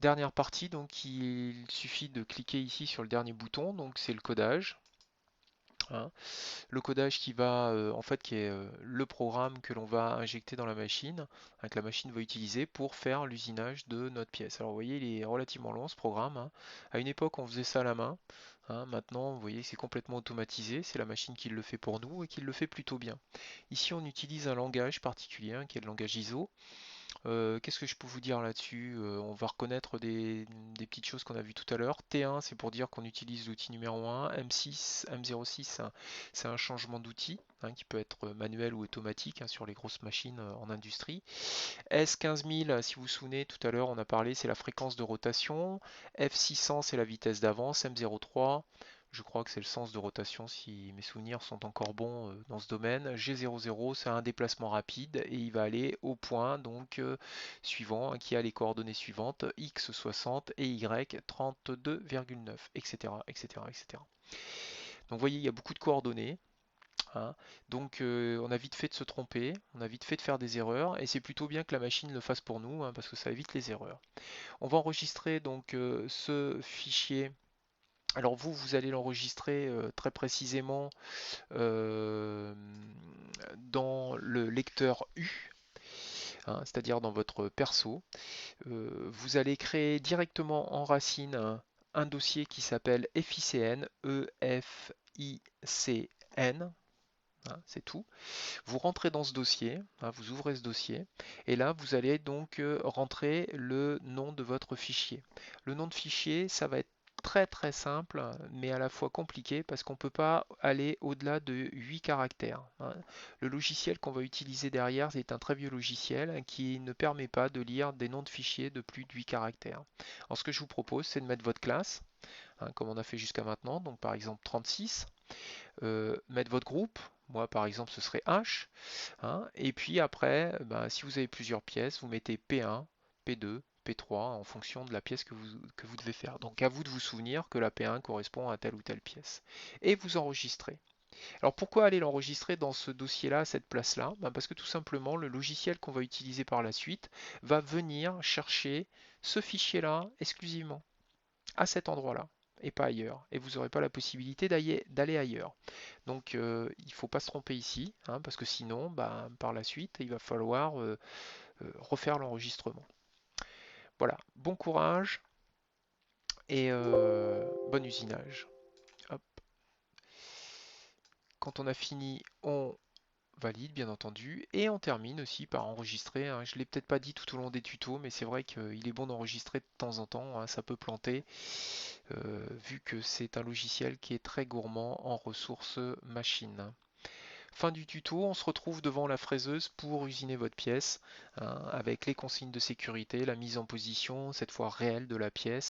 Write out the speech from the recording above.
Dernière partie, donc il suffit de cliquer ici sur le dernier bouton, donc c'est le codage, hein. Le codage qui va, en fait, qui est le programme que l'on va injecter dans la machine, hein, que la machine va utiliser pour faire l'usinage de notre pièce. Alors vous voyez, il est relativement long ce programme, hein. À une époque, on faisait ça à la main, hein. Maintenant, vous voyez, c'est complètement automatisé. C'est la machine qui le fait pour nous et qui le fait plutôt bien. Ici, on utilise un langage particulier, hein, qui est le langage ISO. Qu'est-ce que je peux vous dire là-dessus? On va reconnaître des petites choses qu'on a vues tout à l'heure. T1, c'est pour dire qu'on utilise l'outil numéro 1. M6, M06, hein, c'est un changement d'outil, hein, qui peut être manuel ou automatique, hein, sur les grosses machines en industrie. S15000, si vous vous souvenez, tout à l'heure on a parlé, c'est la fréquence de rotation. F600, c'est la vitesse d'avance. M03, je crois que c'est le sens de rotation si mes souvenirs sont encore bons dans ce domaine. G00, c'est un déplacement rapide et il va aller au point donc suivant, hein, qui a les coordonnées suivantes, X60 et Y32,9, etc., etc., etc. Donc vous voyez, il y a beaucoup de coordonnées, hein. Donc on a vite fait de se tromper, on a vite fait de faire des erreurs et c'est plutôt bien que la machine le fasse pour nous, hein, parce que ça évite les erreurs. On va enregistrer donc ce fichier. Alors vous allez l'enregistrer très précisément euh, dans le lecteur U, hein, c'est-à-dire dans votre perso. Vous allez créer directement en racine un dossier qui s'appelle FICN, EFICN, hein, c'est tout. Vous rentrez dans ce dossier, hein, vous ouvrez ce dossier, et là vous allez donc rentrer le nom de votre fichier. Le nom de fichier, ça va être très très simple, mais à la fois compliqué parce qu'on ne peut pas aller au-delà de 8 caractères, hein. Le logiciel qu'on va utiliser derrière, c'est un très vieux logiciel, hein, qui ne permet pas de lire des noms de fichiers de plus de 8 caractères. Alors ce que je vous propose, c'est de mettre votre classe, hein, comme on a fait jusqu'à maintenant, donc par exemple 36, mettre votre groupe. Moi, par exemple, ce serait H, hein. Et puis après, ben, si vous avez plusieurs pièces, vous mettez P1, P2, P3 en fonction de la pièce que vous devez faire. Donc à vous de vous souvenir que la P1 correspond à telle ou telle pièce. Et vous enregistrez. Alors pourquoi aller l'enregistrer dans ce dossier-là, à cette place-là? Ben, parce que tout simplement, le logiciel qu'on va utiliser par la suite va venir chercher ce fichier-là exclusivement à cet endroit-là et pas ailleurs. Et vous n'aurez pas la possibilité d'aller ailleurs. Donc il ne faut pas se tromper ici, hein, parce que sinon, bah, par la suite, il va falloir refaire l'enregistrement. Voilà, bon courage et bon usinage. Hop. Quand on a fini, on valide bien entendu et on termine aussi par enregistrer, hein. Je ne l'ai peut-être pas dit tout au long des tutos, mais c'est vrai qu'il est bon d'enregistrer de temps en temps, hein, ça peut planter, vu que c'est un logiciel qui est très gourmand en ressources machines. Fin du tuto, on se retrouve devant la fraiseuse pour usiner votre pièce, hein, avec les consignes de sécurité, la mise en position, cette fois réelle de la pièce.